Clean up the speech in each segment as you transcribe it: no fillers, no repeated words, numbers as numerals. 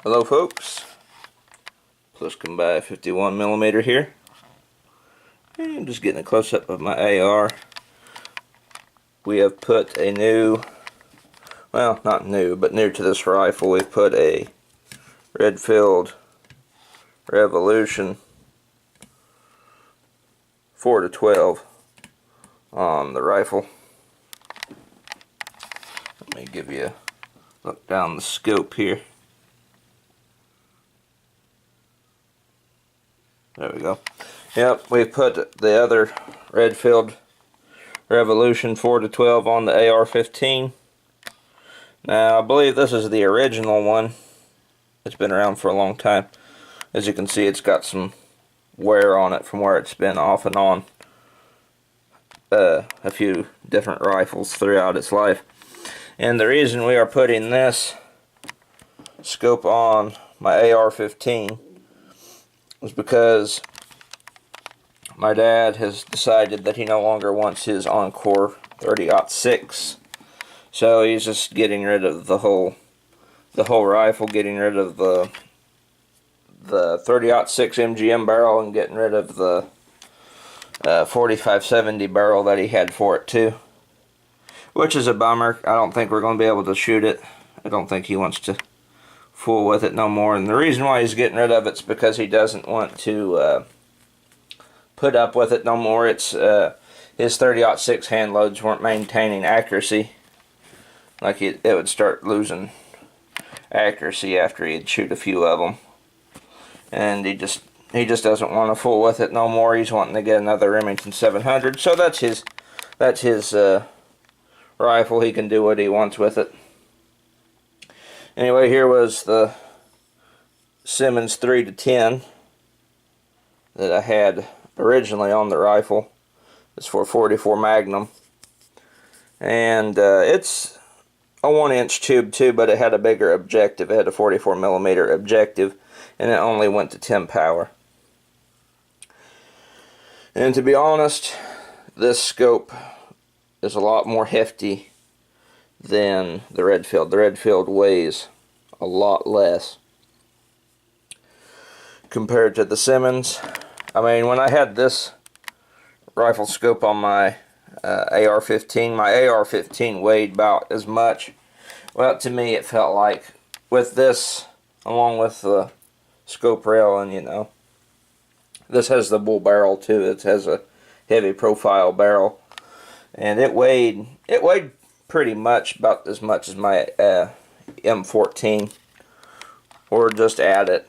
Hello folks, Plus come by 51mm here. And I'm just getting a close-up of my AR. We have put a new, well not new, but new to this rifle, we've put a Redfield Revolution 4-12 on the rifle. Let me give you a look down the scope here. There we go. Yep, we put the other Redfield Revolution 4-12 on the AR-15. Now, I believe this is the original one. It's been around for a long time. As you can see, it's got some wear on it from where it's been off and on a few different rifles throughout its life. And the reason we are putting this scope on my AR-15 was because my dad has decided that he no longer wants his Encore 30-06, so he's just getting rid of the whole rifle, getting rid of the 30-06 MGM barrel and getting rid of the 4570 barrel that he had for it too, which is a bummer. I don't think we're going to be able to shoot it. I don't think he wants to fool with it no more, and the reason why he's getting rid of it's because he doesn't want to put up with it no more. It's his 30-06 hand loads weren't maintaining accuracy. Like it would start losing accuracy after he'd shoot a few of them, and he just doesn't want to fool with it no more. He's wanting to get another Remington 700, so that's his rifle. He can do what he wants with it. Anyway, here was the Simmons 3-10 that I had originally on the rifle. It's for 44 Magnum, and it's a 1-inch tube too, but it had a bigger objective. It had a 44mm objective, and it only went to 10 power. And to be honest, this scope is a lot more hefty than the Redfield. The Redfield weighs a lot less compared to the Simmons. I mean, when I had this rifle scope on my AR-15, my AR-15 weighed about as much. Well, to me it felt like, with this, along with the scope rail, and you know, this has the bull barrel too. It has a heavy profile barrel, and it weighed pretty much about as much as my M14, or just at it.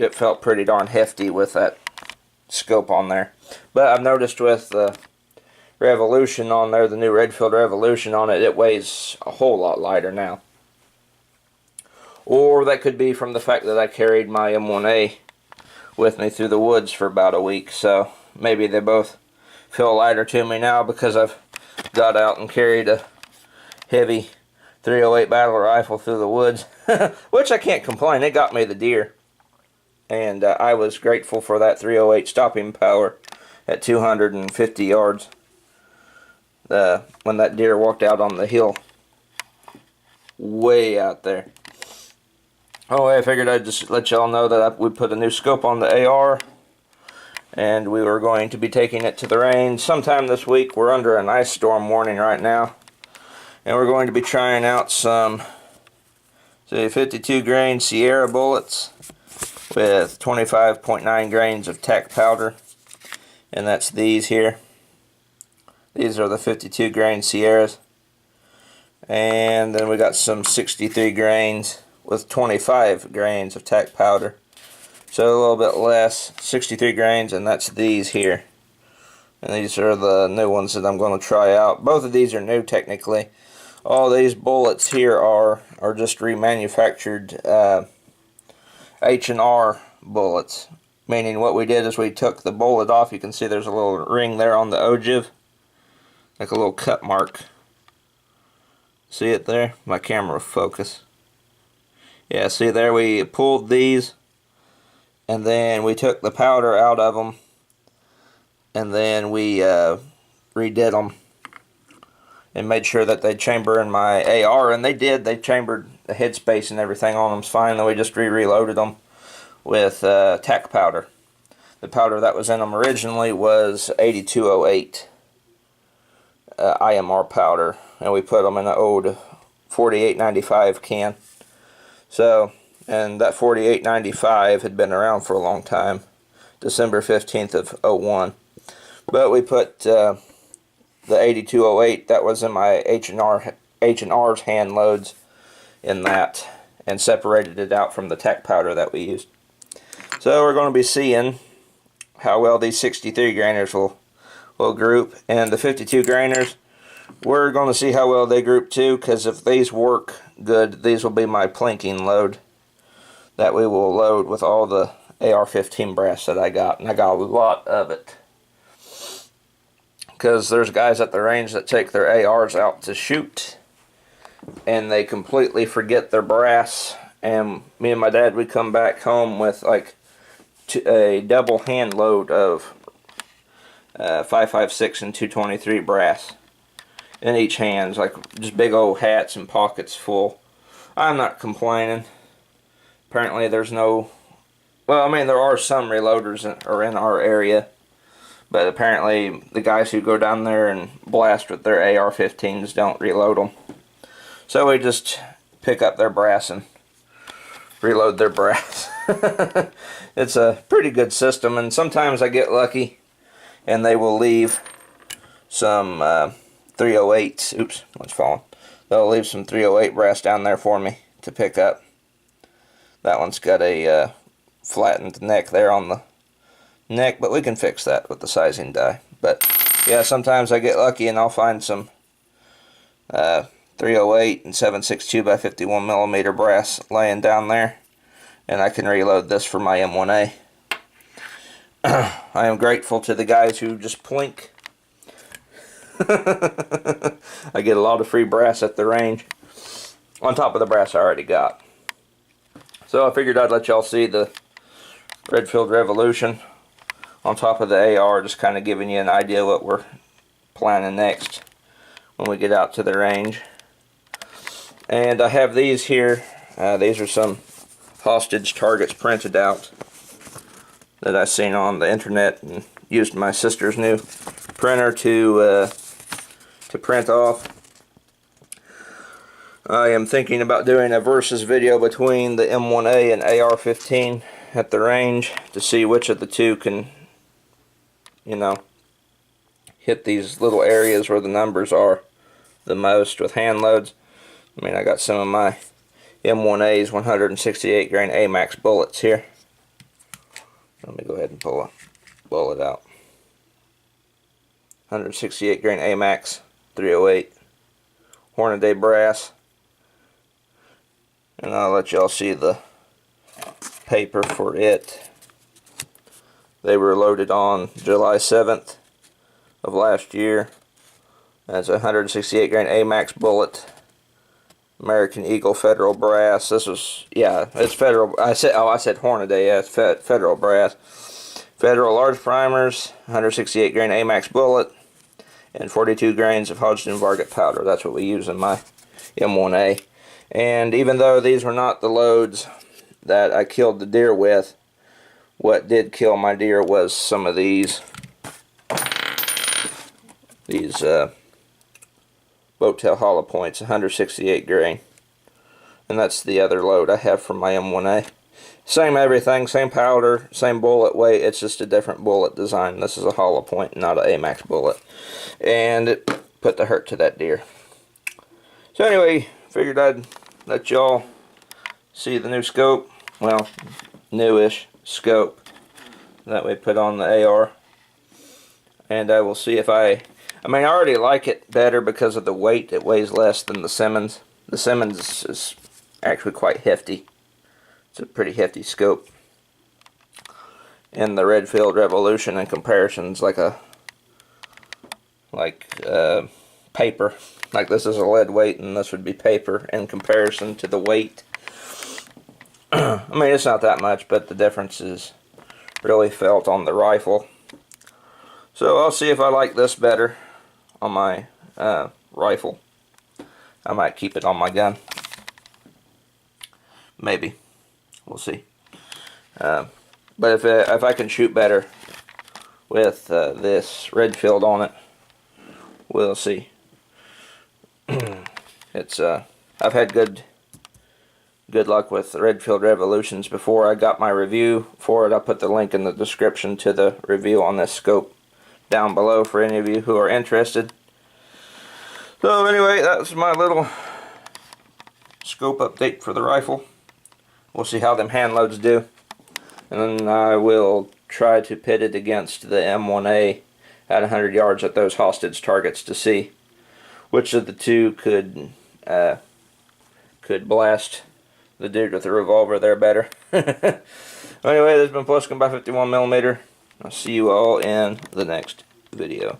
It felt pretty darn hefty with that scope on there. But I've noticed with the Revolution on there, the new Redfield Revolution on it, it weighs a whole lot lighter now. Or that could be from the fact that I carried my M1A with me through the woods for about a week, so maybe they both feel lighter to me now because I've got out and carried a heavy 308 battle rifle through the woods, which I can't complain. It got me the deer, and I was grateful for that 308 stopping power at 250 yards when that deer walked out on the hill way out there. Oh, I figured I'd just let y'all know that we put a new scope on the AR, and we were going to be taking it to the range sometime this week. We're under an ice storm warning right now, and we're going to be trying out some 52 grain Sierra bullets with 25.9 grains of tack powder, and that's these here. These are the 52 grain Sierras, and then we got some 63 grains with 25 grains of tack powder, so a little bit less, 63 grains, and that's these here. And these are the new ones that I'm going to try out. Both of these are new technically. All these bullets here are just remanufactured H&R bullets, meaning what we did is we took the bullet off. You can see there's a little ring there on the ogive, like a little cut mark. See it there? My camera will focus. Yeah, see there, we pulled these, and then we took the powder out of them, and then we redid them and made sure that they'd chamber in my AR, and they did. They chambered the headspace and everything on them's fine. Then we just reloaded them with tack powder. The powder that was in them originally was 8208 IMR powder, and we put them in an old 4895 can. So, and that 4895 had been around for a long time, December 15th of '01. But we put the 8208 that was in my H&R's hand loads in that, and separated it out from the tack powder that we used. So we're going to be seeing how well these 63 grainers will group, and the 52 grainers, we're going to see how well they group too, because if these work good, these will be my plinking load that we will load with all the AR-15 brass that I got, and I got a lot of it. Because there's guys at the range that take their ARs out to shoot, and they completely forget their brass, and me and my dad, we come back home with like a double hand load of 5.56 and 223 brass in each hand, like just big old hats and pockets full. I'm not complaining. Apparently there's no, well, I mean, there are some reloaders in our area, but apparently the guys who go down there and blast with their AR-15s don't reload them. So we just pick up their brass and reload their brass. It's a pretty good system, and sometimes I get lucky and they will leave some 308s. Oops, one's falling. They'll leave some 308 brass down there for me to pick up. That one's got a flattened neck there on the neck, but we can fix that with the sizing die. But yeah, sometimes I get lucky and I'll find some 308 and 7.62 by 51 millimeter brass laying down there, and I can reload this for my M1A. I am grateful to the guys who just plink. I get a lot of free brass at the range on top of the brass I already got. So I figured I'd let y'all see the Redfield Revolution on top of the AR, just kind of giving you an idea what we're planning next when we get out to the range. And I have these here. These are some hostage targets printed out that I seen on the internet, and used my sister's new printer to print off. I am thinking about doing a versus video between the M1A and AR-15 at the range to see which of the two can, you know, hit these little areas where the numbers are the most with hand loads. I mean, I got some of my M1A's 168 grain AMAX bullets here. Let me go ahead and pull a bullet out. 168 grain AMAX 308 Hornady brass, and I'll let y'all see the paper for it. They were loaded on July 7th of last year. That's a 168 grain AMAX bullet, American Eagle Federal brass. This was, yeah, it's Federal. I said Hornady. Yeah, it's Federal brass. Federal large primers, 168 grain AMAX bullet, and 42 grains of Hodgdon Varget powder. That's what we use in my M1A. And even though these were not the loads that I killed the deer with, what did kill my deer was some of these boat-tail hollow points, 168 grain. And that's the other load I have from my M1A. Same everything, same powder, same bullet weight, it's just a different bullet design. This is a hollow point, not an AMAX bullet. And it put the hurt to that deer. So anyway, figured I'd let y'all see the new scope. Well, newish scope that we put on the AR. And I will see if I mean, I already like it better because of the weight. It weighs less than the Simmons. The Simmons is actually quite hefty. It's a pretty hefty scope. And the Redfield Revolution in comparison is like paper. Like this is a lead weight and this would be paper in comparison to the weight. I mean, it's not that much, but the difference is really felt on the rifle. So I'll see if I like this better on my rifle. I might keep it on my gun. maybe. We'll see. But if I can shoot better with this Redfield on it, we'll see. It's I've had good luck with the Redfield Revolutions before. I got my review for it. I'll put the link in the description to the review on this scope down below for any of you who are interested. So anyway, that's my little scope update for the rifle. We'll see how them hand loads do, and then I will try to pit it against the M1A at 100 yards at those hostage targets to see which of the two could blast the dude with the revolver there better. Anyway, this has been Pluskin by 51mm. I'll see you all in the next video.